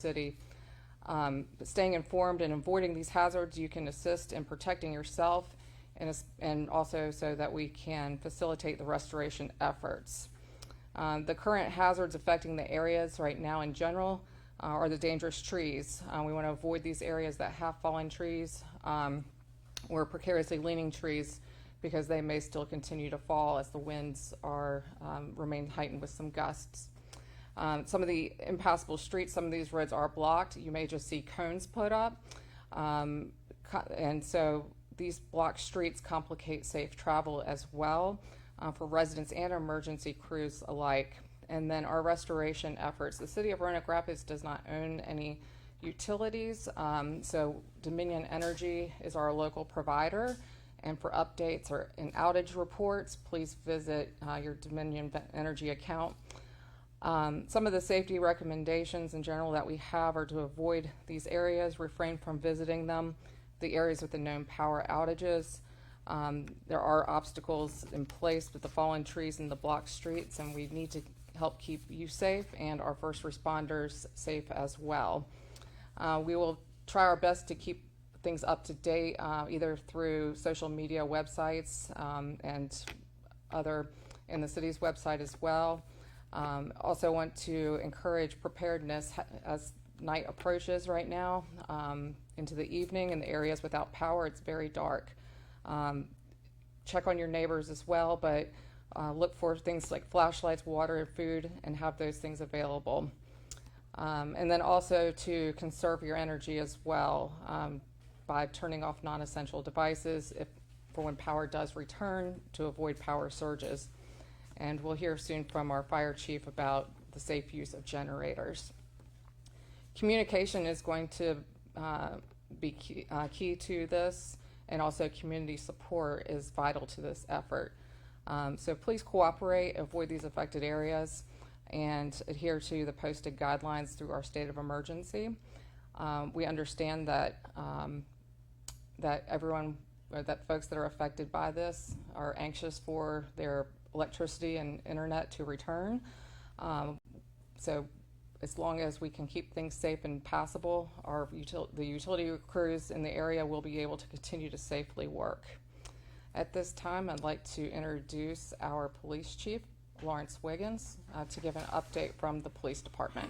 city. Staying informed and avoiding these hazards, you can assist in protecting yourself and also so that we can facilitate the restoration efforts. The current hazards affecting the areas right now in general are the dangerous trees. We want to avoid these areas that have fallen trees or precariously leaning trees because they may still continue to fall as the winds remain heightened with some gusts. Some of the impassable streets, some of these roads are blocked. You may just see cones put up. And so these blocked streets complicate safe travel as well for residents and emergency crews alike. And then our restoration efforts. The city of Roanoke Rapids does not own any utilities, so Dominion Energy is our local provider. And for updates and outage reports, please visit your Dominion Energy account. Some of the safety recommendations in general that we have are to avoid these areas, refrain from visiting them, the areas with the known power outages. There are obstacles in place with the fallen trees and the blocked streets, and we need to help keep you safe and our first responders safe as well. We will try our best to keep things up to date, either through social media websites and in the city's website as well. Also want to encourage preparedness as night approaches right now into the evening in the areas without power. It's very dark. Check on your neighbors as well, but look for things like flashlights, water, food, and have those things available. And then also to conserve your energy as well by turning off non-essential devices for when power does return to avoid power surges. And we'll hear soon from our fire chief about the safe use of generators. Communication is going to be key to this, and also community support is vital to this effort. So please cooperate, avoid these affected areas, and adhere to the posted guidelines through our state of emergency. We understand that that folks that are affected by this are anxious for their electricity and internet to return. So as long as we can keep things safe and passable, the utility crews in the area will be able to continue to safely work. At this time, I'd like to introduce our police chief, Lawrence Wiggins, to give an update from the police department.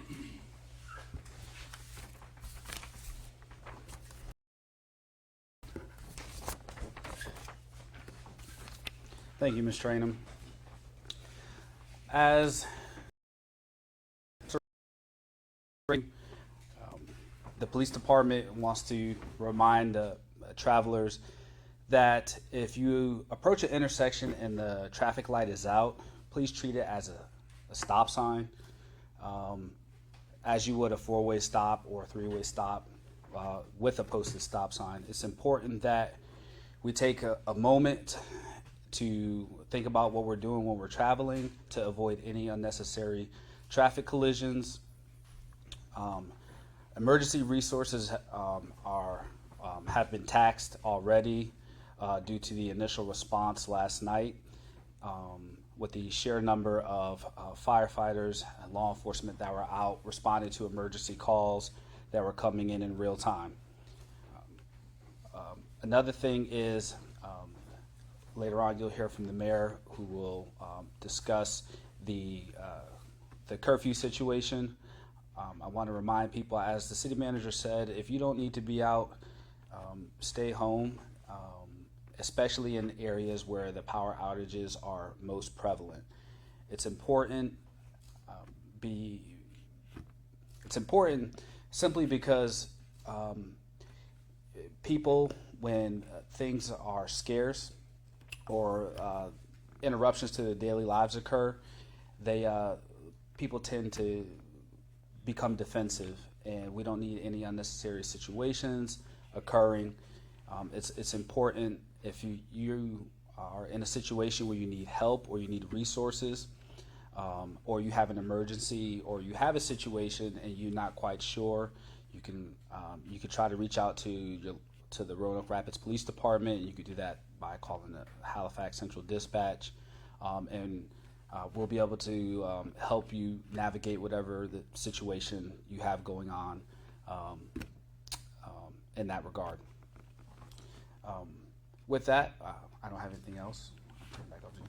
Thank you, Ms. Trainum. As the police department wants to remind travelers that if you approach an intersection and the traffic light is out, please treat it as a stop sign, as you would a four-way stop or a three-way stop with a posted stop sign. It's important that we take a moment to think about what we're doing when we're traveling to avoid any unnecessary traffic collisions. Emergency resources have been taxed already due to the initial response last night with the sheer number of firefighters and law enforcement that were out responding to emergency calls that were coming in real time. Another thing is later on, you'll hear from the mayor, who will discuss the curfew situation. I want to remind people, as the city manager said, if you don't need to be out, stay home, especially in areas where the power outages are most prevalent. It's important. It's important simply because people, when things are scarce, or interruptions to their daily lives occur, people tend to become defensive, and we don't need any unnecessary situations occurring. It's important if you are in a situation where you need help or you need resources, or you have an emergency, or you have a situation and you're not quite sure, you can try to reach out to the Roanoke Rapids Police Department. You could do that by calling the Halifax Central Dispatch, and we'll be able to help you navigate whatever the situation you have going on in that regard. With that, I don't have anything else. I'll turn it back over to you.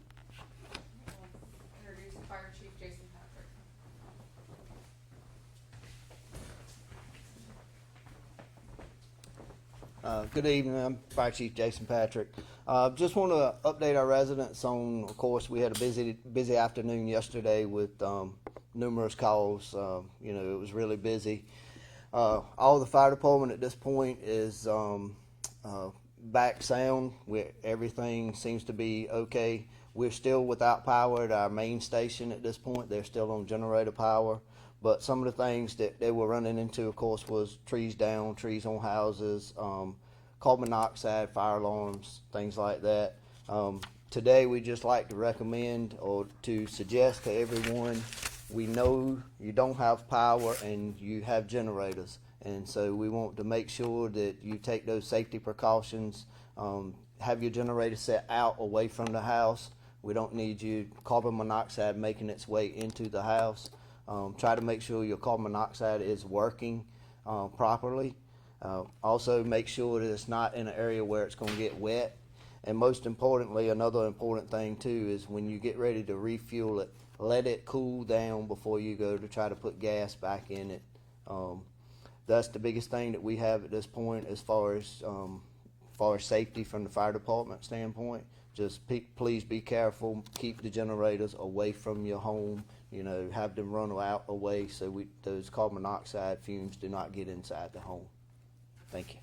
Introduce Fire Chief Jason Patrick. Good evening. I'm Fire Chief Jason Patrick. Just want to update our residents on, of course, we had a busy afternoon yesterday with numerous calls. It was really busy. All the fire department at this point is back sound. Everything seems to be okay. We're still without power at our main station at this point. They're still on generator power. But some of the things that they were running into, of course, was trees down, trees on houses, carbon monoxide, fire alarms, things like that. Today, we just like to recommend or to suggest to everyone, we know you don't have power and you have generators. And so we want to make sure that you take those safety precautions. Have your generator set out away from the house. We don't need you carbon monoxide making its way into the house. Try to make sure your carbon monoxide is working properly. Also make sure that it's not in an area where it's going to get wet. And most importantly, another important thing too is when you get ready to refuel it, let it cool down before you go to try to put gas back in it. That's the biggest thing that we have at this point as far as safety from the fire department standpoint. Just please be careful. Keep the generators away from your home. Have them run out away so those carbon monoxide fumes do not get inside the home. Thank you.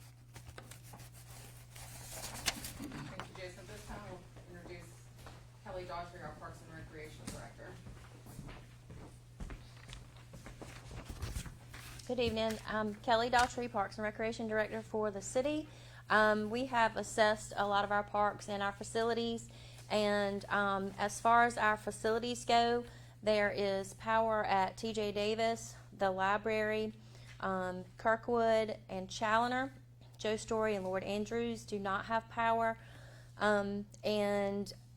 Thank you, Jason. This time we'll introduce Kelly Daughtry, our Parks and Recreation Director. Good evening. I'm Kelly Daughtry, Parks and Recreation Director for the city. We have assessed a lot of our parks and our facilities, and as far as our facilities go, there is power at TJ Davis, the library, Kirkwood, and Challoner. Joe Story and Lord Andrews do not have power, and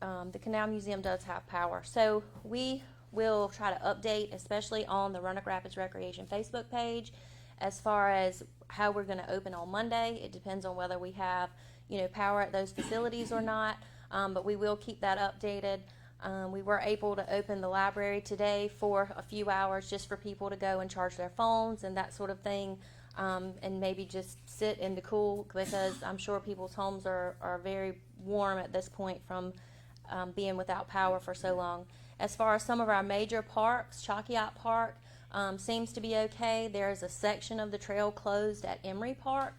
the Canal Museum does have power. So we will try to update, especially on the Roanoke Rapids Recreation Facebook page, as far as how we're going to open on Monday. It depends on whether we have, power at those facilities or not, but we will keep that updated. We were able to open the library today for a few hours just for people to go and charge their phones and that sort of thing, and maybe just sit in the cool, because I'm sure people's homes are very warm at this point from being without power for so long. As far as some of our major parks, Chalkyot Park seems to be okay. There's a section of the trail closed at Emory Park.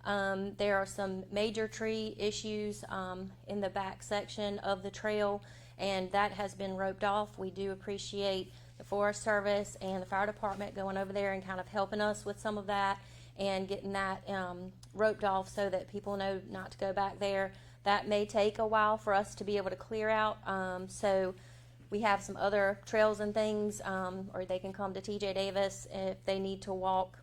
There are some major tree issues in the back section of the trail, and that has been roped off. We do appreciate the Forest Service and the fire department going over there and kind of helping us with some of that and getting that roped off so that people know not to go back there. That may take a while for us to be able to clear out. So we have some other trails and things, or they can come to TJ Davis if they need to walk,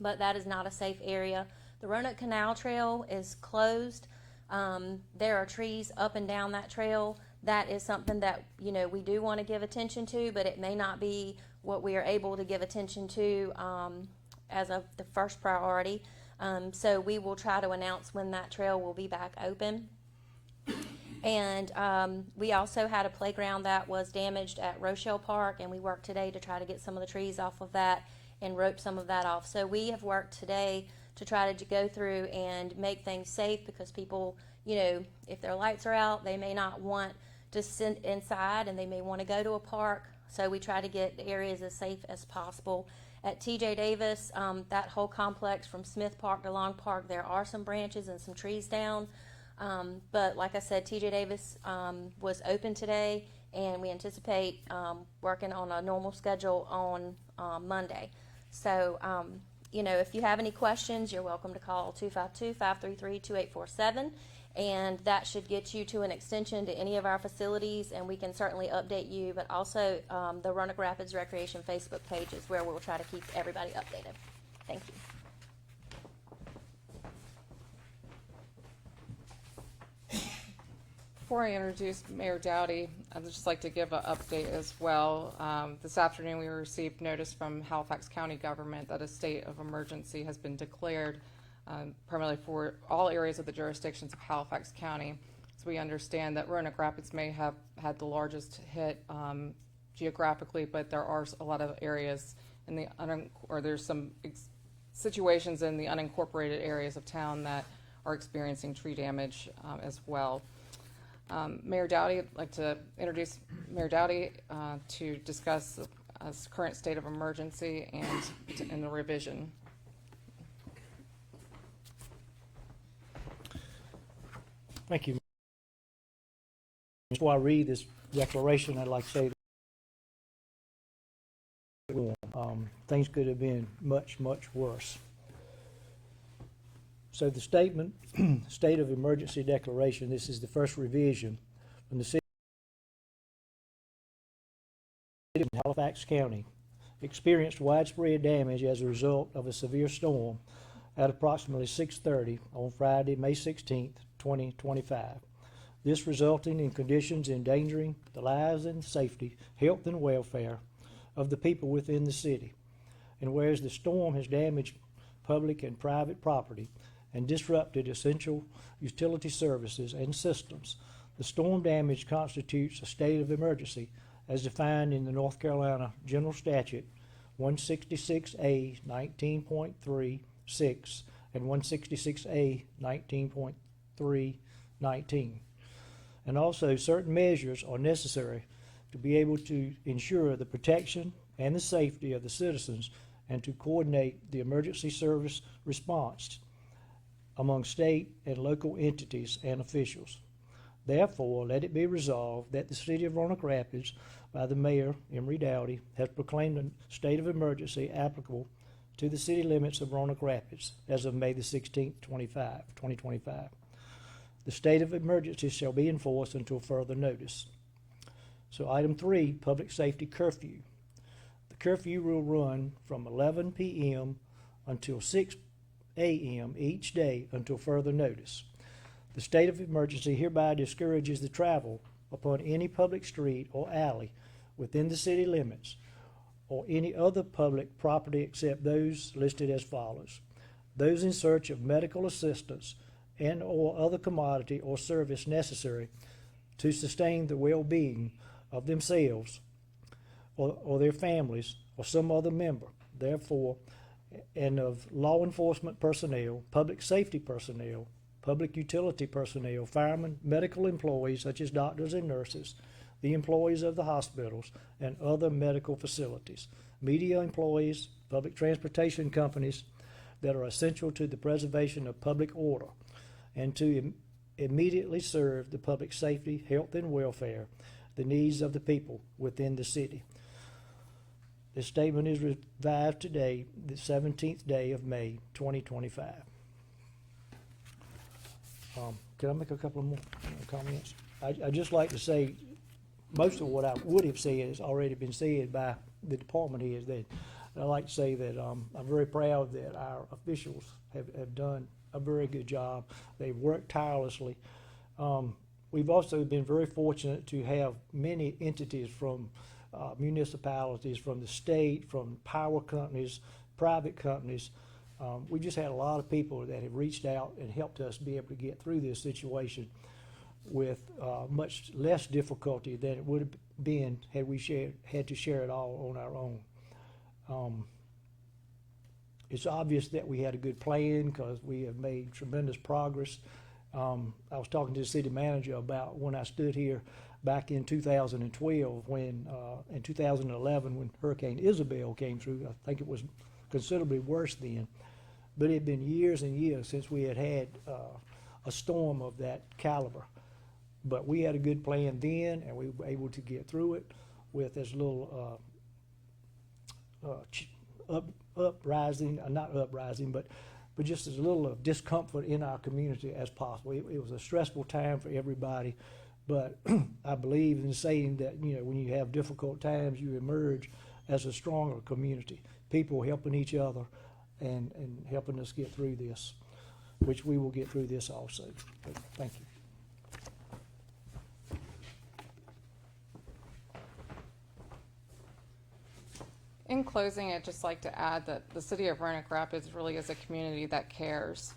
but that is not a safe area. The Roanoke Canal Trail is closed. There are trees up and down that trail. That is something that, we do want to give attention to, but it may not be what we are able to give attention to as of the first priority. So we will try to announce when that trail will be back open. And we also had a playground that was damaged at Rochelle Park, and we worked today to try to get some of the trees off of that and rope some of that off. So we have worked today to try to go through and make things safe, because people, if their lights are out, they may not want to sit inside and they may want to go to a park. So we try to get the areas as safe as possible. At TJ Davis, that whole complex from Smith Park to Long Park, there are some branches and some trees down. But like I said, TJ Davis was open today, and we anticipate working on a normal schedule on Monday. So, if you have any questions, you're welcome to call 252-533-2847, and that should get you to an extension to any of our facilities, and we can certainly update you, but also the Roanoke Rapids Recreation Facebook page is where we'll try to keep everybody updated. Thank you. Before I introduce Mayor Dowdy, I'd just like to give an update as well. This afternoon, we received notice from Halifax County government that a state of emergency has been declared, primarily for all areas of the jurisdictions of Halifax County. So we understand that Roanoke Rapids may have had the largest hit geographically, but there are a lot of areas in the there's some situations in the unincorporated areas of town that are experiencing tree damage as well. Mayor Dowdy, I'd like to introduce Mayor Dowdy to discuss the current state of emergency and the revision. Thank you. Before I read this declaration, I'd like to say things could have been much, much worse. So the statement, state of emergency declaration, this is the first revision from the city of Halifax County, experienced widespread damage as a result of a severe storm at approximately 6:30 on Friday, May 16th, 2025. This resulting in conditions endangering the lives and safety, health, and welfare of the people within the city. And whereas the storm has damaged public and private property and disrupted essential utility services and systems, the storm damage constitutes a state of emergency as defined in the North Carolina General Statute 166A 19.36 and 166A 19.319. And also certain measures are necessary to be able to ensure the protection and the safety of the citizens and to coordinate the emergency service response among state and local entities and officials. Therefore, let it be resolved that the City of Roanoke Rapids, by the Mayor, Emery Dowdy, has proclaimed a state of emergency applicable to the city limits of Roanoke Rapids as of May the 16th, 2025. The state of emergency shall be enforced until further notice. So item 3, public safety curfew. The curfew will run from 11 p.m. until 6 a.m. each day until further notice. The state of emergency hereby discourages the travel upon any public street or alley within the city limits or any other public property except those listed as follows. Those in search of medical assistance and or other commodity or service necessary to sustain the well-being of themselves or their families or some other member, therefore, and of law enforcement personnel, public safety personnel, public utility personnel, firemen, medical employees such as doctors and nurses, the employees of the hospitals and other medical facilities, media employees, public transportation companies that are essential to the preservation of public order and to immediately serve the public safety, health, and welfare, the needs of the people within the city. This statement is revived today, the 17th day of May, 2025. Can I make a couple of more comments? I'd just like to say most of what I would have said has already been said by the department heads. I'd like to say that I'm very proud that our officials have done a very good job. They've worked tirelessly. We've also been very fortunate to have many entities from municipalities, from the state, from power companies, private companies. We just had a lot of people that have reached out and helped us be able to get through this situation with much less difficulty than it would have been had we had to share it all on our own. It's obvious that we had a good plan because we have made tremendous progress. I was talking to the city manager about when I stood here back in 2012, when in 2011 when Hurricane Isabel came through. I think it was considerably worse then, but it had been years and years since we had had a storm of that caliber. But we had a good plan then, and we were able to get through it with as little uprising, not uprising, but just as little of discomfort in our community as possible. It was a stressful time for everybody, but I believe in saying that, you know, when you have difficult times, you emerge as a stronger community, people helping each other and helping us get through this, which we will get through this also. Thank you. In closing, I'd just like to add that the city of Roanoke Rapids really is a community that cares.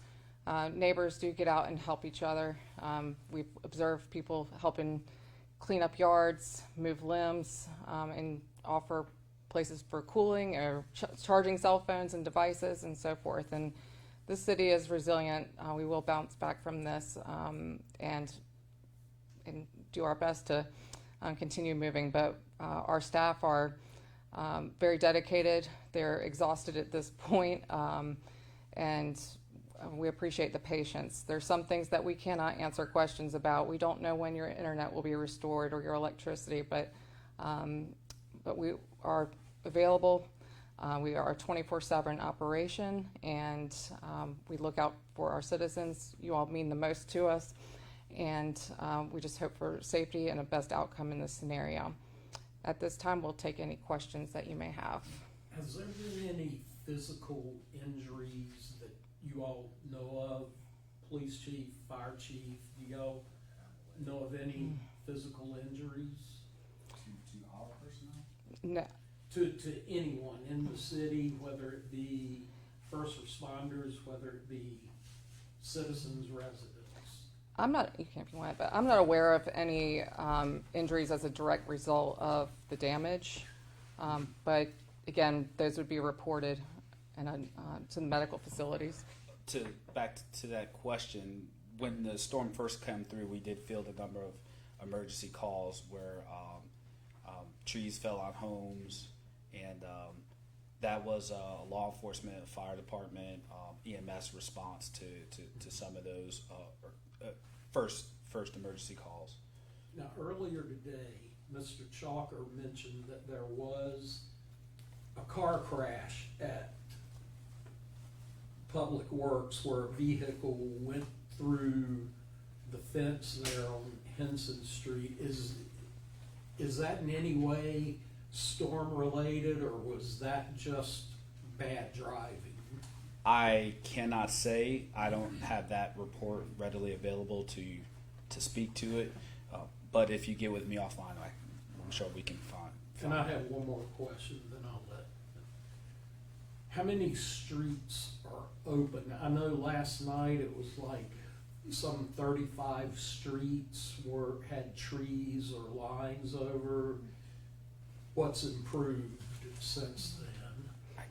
Neighbors do get out and help each other. We've observed people helping clean up yards, move limbs, and offer places for cooling or charging cell phones and devices and so forth. And this city is resilient. We will bounce back from this and do our best to continue moving. But our staff are very dedicated. They're exhausted at this point, and we appreciate the patience. There's some things that we cannot answer questions about. We don't know when your internet will be restored or your electricity, but we are available. We are a 24/7 operation, and we look out for our citizens. You all mean the most to us, and we just hope for safety and a best outcome in this scenario. At this time, we'll take any questions that you may have. Has there been any physical injuries that you all know of? Police chief, fire chief, do y'all know of any physical injuries To our personnel? No, to anyone in the city, whether it be first responders, whether it be citizens, residents? I'm not, you can't be lying, but I'm not aware of any injuries as a direct result of the damage. But again, those would be reported to the medical facilities. Back to that question, when the storm first came through, we did field a number of emergency calls where trees fell on homes, and that was law enforcement, fire department, EMS response to some of those first emergency calls. Now, earlier today, Mr. Chalker mentioned that there was a car crash at Public Works where a vehicle went through the fence there on Henson Street. Is that in any way storm related, or was that just bad driving? I cannot say. I don't have that report readily available to speak to it. But if you get with me offline, I'm sure we can find. And I have one more question, then I'll let. How many streets are open? I know last night it was like some 35 streets had trees or lines over. What's improved since then?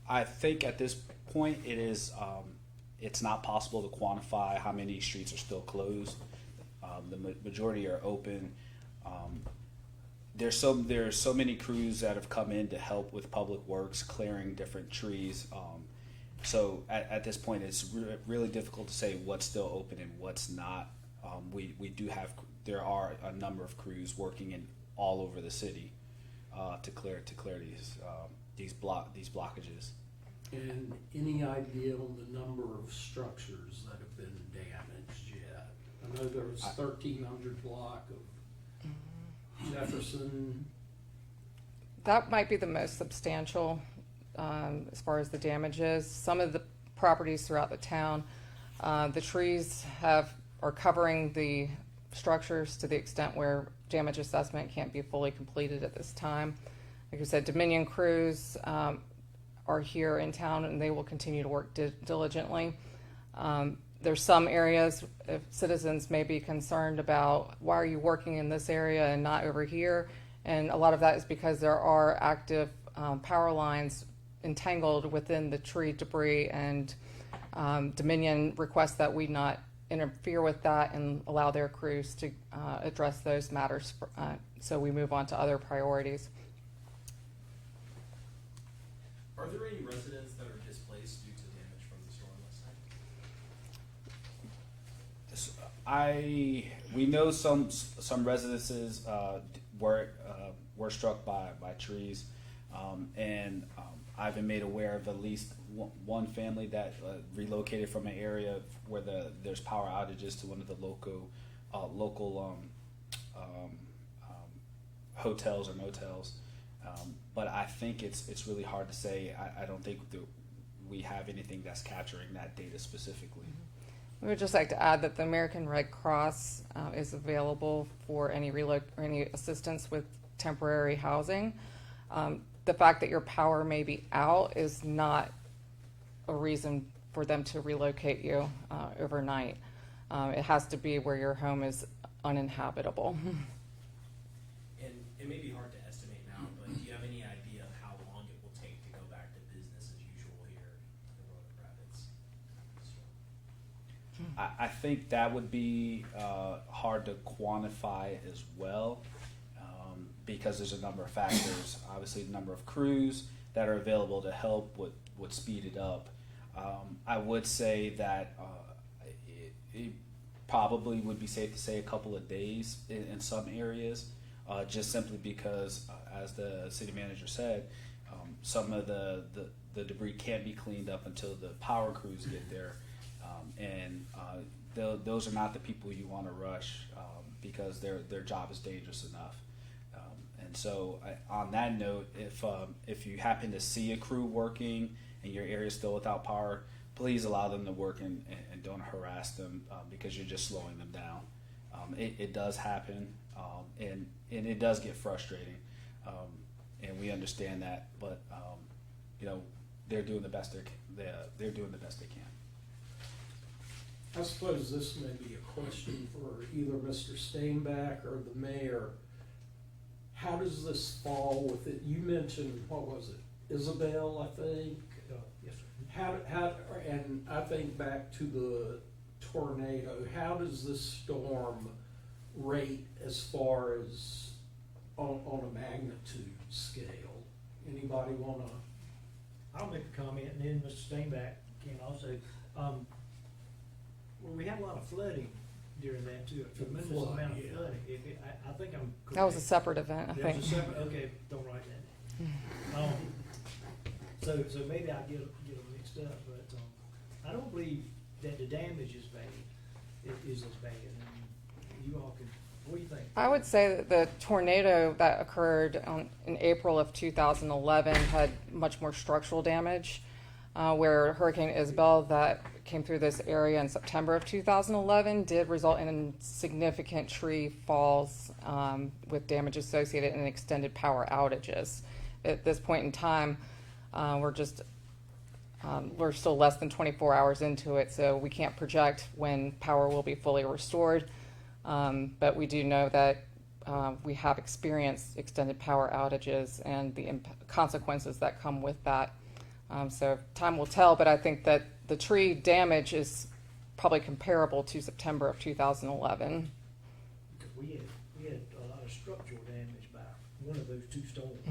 I think at this point it's not possible to quantify how many streets are still closed. The majority are open. There's so many crews that have come in to help with public works, clearing different trees. So at this point, it's really difficult to say what's still open and what's not. There are a number of crews working in all over the city to clear these blockages. And any idea on the number of structures that have been damaged yet? I know there was 1,300 block of Jefferson. That might be the most substantial as far as the damages. Some of the properties throughout the town, the trees are covering the structures to the extent where damage assessment can't be fully completed at this time. Like I said, Dominion crews are here in town, and they will continue to work diligently. There's some areas, if citizens may be concerned about why are you working in this area and not over here, and a lot of that is because there are active power lines entangled within the tree debris, and Dominion requests that we not interfere with that and allow their crews to address those matters, so we move on to other priorities. Are there any residents that are displaced due to damage from the storm last night? We know some residences were struck by trees, and I've been made aware of at least one family that relocated from an area where there's power outages to one of the local hotels or motels. But I think it's really hard to say. I don't think that we have anything that's capturing that data specifically. We would just like to add that the American Red Cross is available for any assistance with temporary housing. the fact that your power may be out is not a reason for them to relocate you overnight. It has to be where your home is uninhabitable. And it may be hard to estimate now, but do you have any idea of how long it will take to go back to business as usual here in Roanoke Rapids? I think that would be hard to quantify as well, because there's a number of factors. Obviously, the number of crews that are available to help would speed it up. I would say that it probably would be safe to say a couple of days in some areas, just simply because, as the city manager said, some of the debris can't be cleaned up until the power crews get there. And those are not the people you want to rush, because their job is dangerous enough. And so, on that note, if you happen to see a crew working and your area is still without power, please allow them to work and don't harass them, because you're just slowing them down. It does happen, and it does get frustrating, and we understand that. But they're doing the best they're doing the best they can. I suppose this may be a question for either Mr. Steinbach or the mayor. How does this fall with it? You mentioned, what was it, Isabel, I think? Yes, sir. How, and I think back to the tornado, how does this storm rate as far as on a magnitude scale? Anybody wanna? I'll make a comment, and then Mr. Steinbach can also. Well, we had a lot of flooding during that too, a tremendous Flood, amount of yeah. flooding. I think I'm correct. That was a separate event, I That was think. a separate, okay, don't write that down. So maybe I get them mixed up, but, I don't believe that the damage is bad, is as bad. And you all can, what do you think? I would say that the tornado that occurred in April of 2011 had much more structural damage, where Hurricane Isabel that came through this area in September of 2011 did result in significant tree falls, with damage associated and extended power outages. At this point in time, we're still less than 24 hours into it, so we can't project when power will be fully restored. But we do know that we have experienced extended power outages and the consequences that come with that. So time will tell, but I think that the tree damage is probably comparable to September of 2011. Because we had a lot of structural damage by one of those two storms.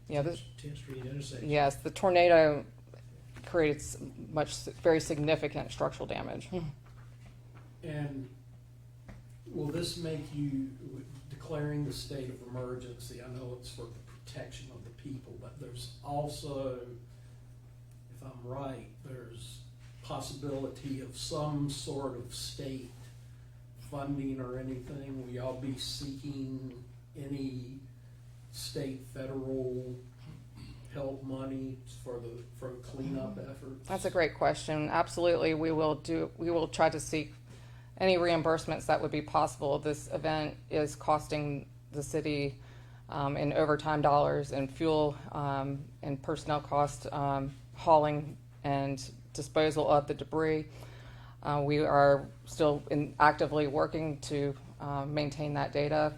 Yeah, this- 10th Street intersection. Yes, the tornado created very significant structural damage. And will this make you, declaring the state of emergency, I know it's for the protection of the people, but there's also, if I'm right, there's possibility of some sort of state funding or anything? Will y'all be seeking any state, federal help money for the cleanup efforts? That's a great question. Absolutely, we will try to seek any reimbursements that would be possible. This event is costing the city in overtime dollars and fuel and personnel costs, hauling and disposal of the debris. We are still actively working to maintain that data,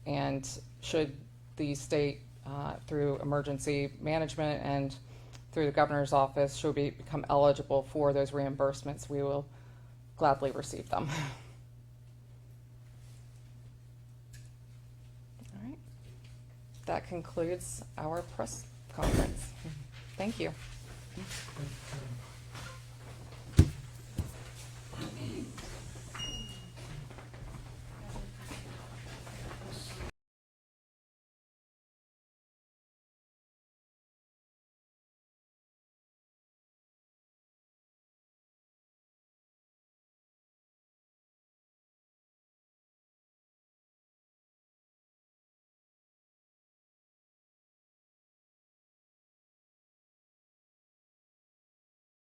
and should the state, through emergency management and through the governor's office, should we become eligible for those reimbursements, we will gladly receive them. All right. That concludes our press conference. Thank you. Thank you.